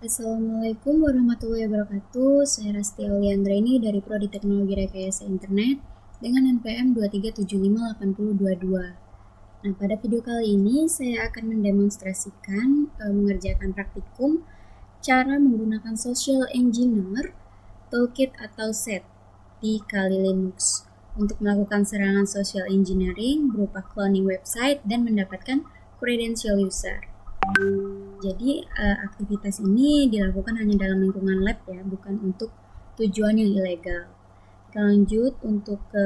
Assalamualaikum warahmatullahi wabarakatuh. Saya Rasti Auliandraini dari Prodi Teknologi Rekayasa Internet dengan NPM 2375822. Nah, pada video kali ini saya akan mendemonstrasikan mengerjakan praktikum cara menggunakan Social Engineer Toolkit atau SET di Kali Linux untuk melakukan serangan social engineering berupa cloning website dan mendapatkan credential user. Jadi aktivitas ini dilakukan hanya dalam lingkungan lab ya, bukan untuk tujuan yang ilegal. Kita lanjut untuk ke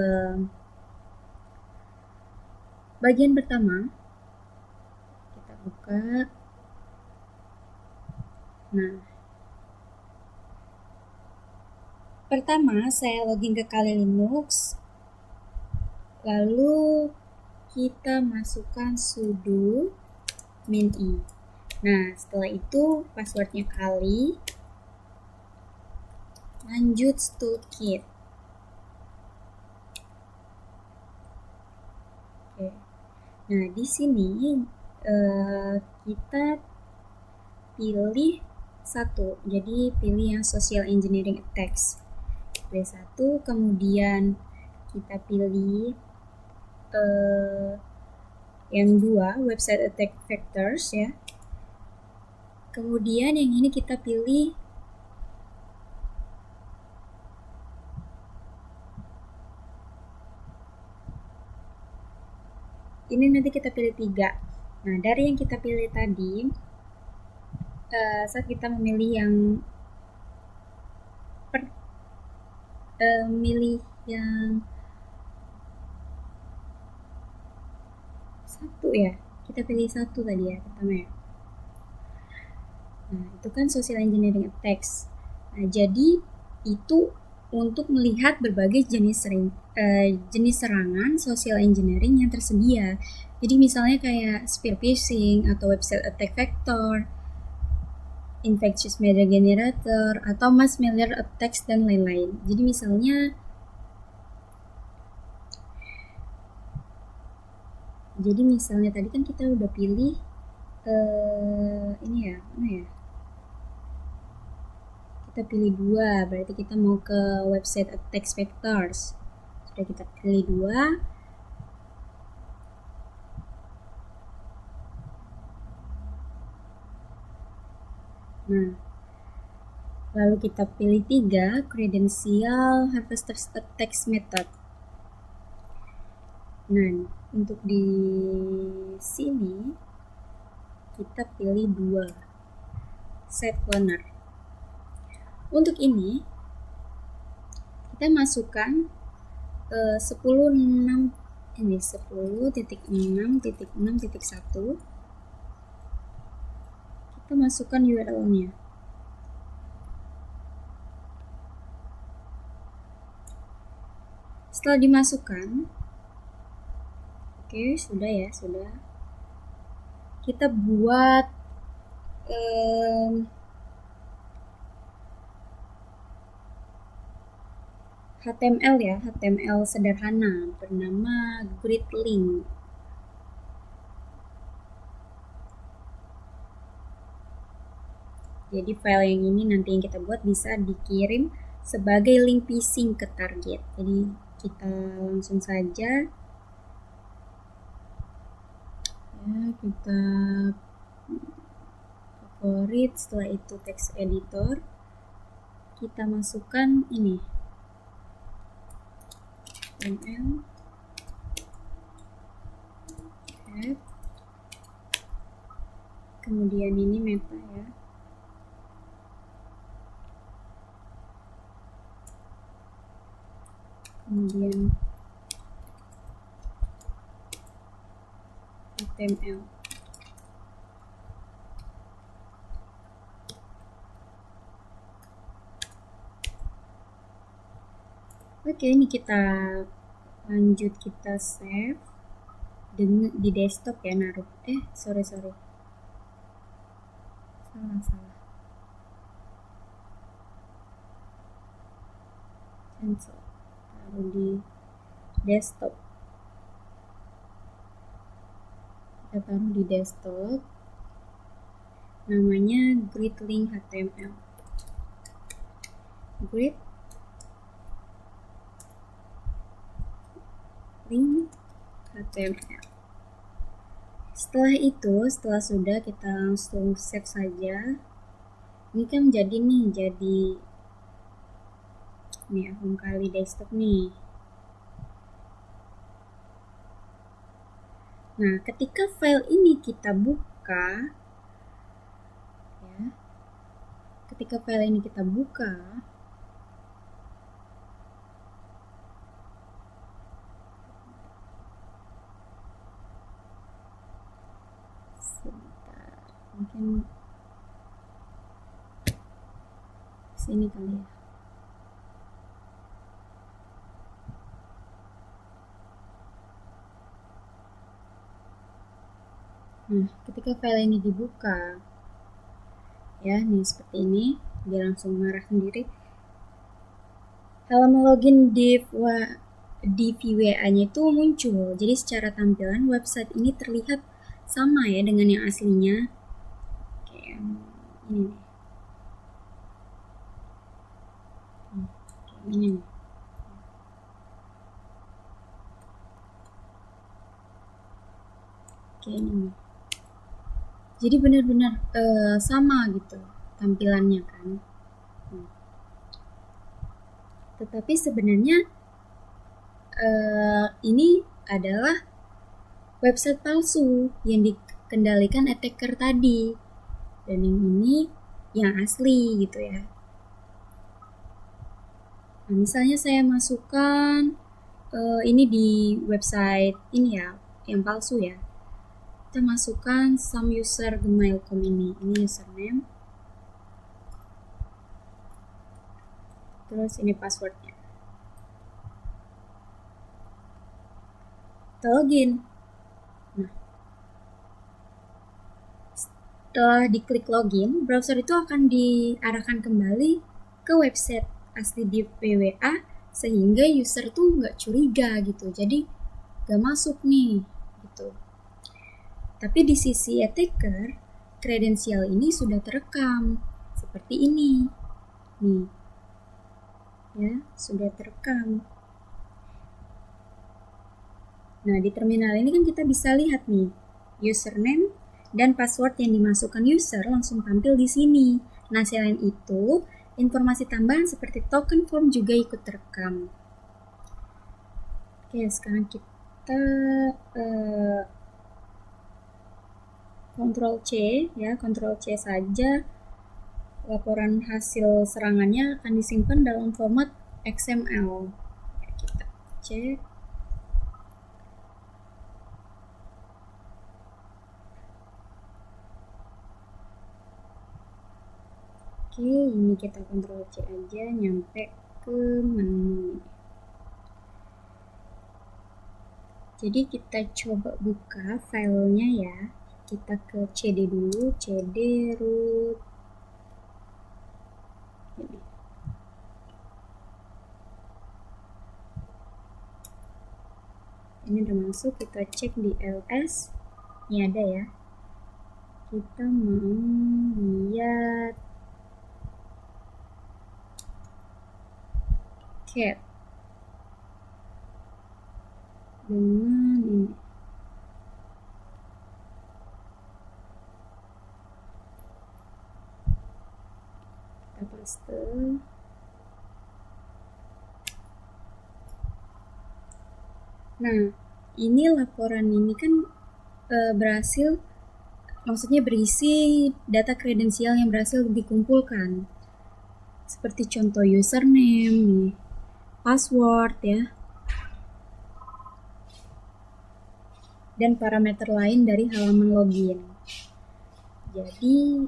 bagian pertama. Kita buka. Nah, pertama saya login ke Kali Linux. Lalu kita masukkan sudo min i. Nah, setelah itu passwordnya Kali. Lanjut toolkit. Oke. Nah, di sini kita pilih satu. Jadi pilih yang social engineering attacks. Pilih satu, kemudian kita pilih yang dua, website attack vectors ya. Kemudian yang ini kita pilih ini, nanti kita pilih 3. Nah, dari yang kita pilih tadi, saat kita memilih yang satu ya, kita pilih satu tadi ya pertama ya. Nah, itu kan social engineering attacks. Nah, jadi itu untuk melihat berbagai jenis serangan social engineering yang tersedia. Jadi misalnya kayak spear phishing atau website attack vector, infectious media generator, atau mass malware attacks dan lain-lain. Jadi misalnya tadi kan kita udah pilih ini ya, mana ya? Kita pilih 2, berarti kita mau ke website attack vectors. Sudah kita pilih 2. Nah, lalu kita pilih 3, credential harvesters attacks method. Nah, untuk di sini kita pilih 2, set cloner. Untuk ini kita masukkan 10.6 ini 10.6.6.1. Kita masukkan URL-nya. Setelah dimasukkan, oke, sudah ya, sudah. Kita buat HTML ya, HTML sederhana bernama grid link. Jadi file yang ini nanti yang kita buat bisa dikirim sebagai link phishing ke target. Jadi kita langsung saja ya, kita favorit, setelah itu text editor, kita masukkan ini HTML add, kemudian ini meta ya, kemudian HTML. Oke, ini kita lanjut, kita save di desktop ya, naruh sorry salah cancel, taruh di desktop. Kita taruh di desktop. namanya grid-link HTML. Grid-link HTML. Setelah itu, setelah sudah, kita langsung save saja. Ini kan jadi home kali desktop nih. Nah, ketika file ini kita buka, ya, sebentar, mungkin sini kali ya. Nah, ketika file ini dibuka, ya, nih seperti ini, dia langsung marah sendiri. Halaman login div VWA-nya itu muncul. Jadi secara tampilan website ini terlihat sama ya dengan yang aslinya. Oke, ini nih. Ini nih. Oke, ini nih. Jadi benar-benar sama gitu tampilannya kan. Tetapi sebenarnya ini adalah website palsu yang dikendalikan attacker tadi, dan yang ini yang asli gitu ya. Nah, misalnya saya masukkan ini di website ini ya, yang palsu ya. Kita masukkan someuser@gmail.com ini username, terus ini passwordnya. Kita login. Nah, setelah diklik login, browser itu akan diarahkan kembali ke website asli di PWA, sehingga user tuh nggak curiga gitu, jadi nggak masuk nih gitu. Tapi di sisi attacker, kredensial ini sudah terekam seperti ini nih ya, sudah terekam. Nah, di terminal ini kan kita bisa lihat nih username dan password yang dimasukkan user langsung tampil di sini. Nah, selain itu, informasi tambahan seperti token form juga ikut terekam. Oke, sekarang kita Ctrl C saja. Laporan hasil serangannya akan disimpan dalam format XML. Kita cek. Oke, ini kita Ctrl C aja nyampe ke menu. Jadi kita coba buka filenya ya. Kita ke CD dulu, CD root. Ini udah masuk, kita cek di ls. Ini ada ya. Kita mau lihat cat dengan ini. Kita paste. Nah, ini laporan ini kan berhasil, maksudnya berisi data kredensial yang berhasil dikumpulkan. Seperti contoh username, password ya, dan parameter lain dari halaman login. Jadi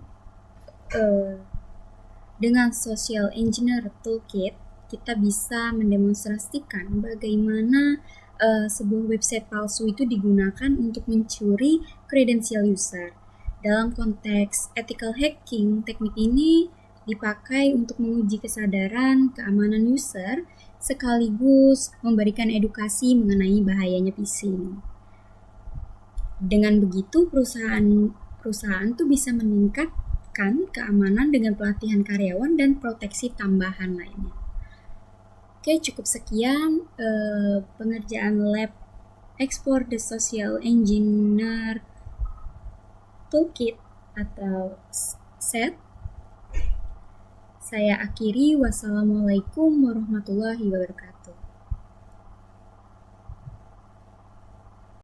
dengan Social Engineer Toolkit kita bisa mendemonstrasikan bagaimana sebuah website palsu itu digunakan untuk mencuri kredensial user. Dalam konteks ethical hacking, teknik ini dipakai untuk menguji kesadaran keamanan user sekaligus memberikan edukasi mengenai bahayanya phishing. Dengan begitu perusahaan tuh bisa meningkat meningkatkan keamanan dengan pelatihan karyawan dan proteksi tambahan lainnya. Oke, cukup sekian pengerjaan lab Explore the Social Engineer Toolkit atau SET. Saya akhiri, wassalamualaikum warahmatullahi wabarakatuh.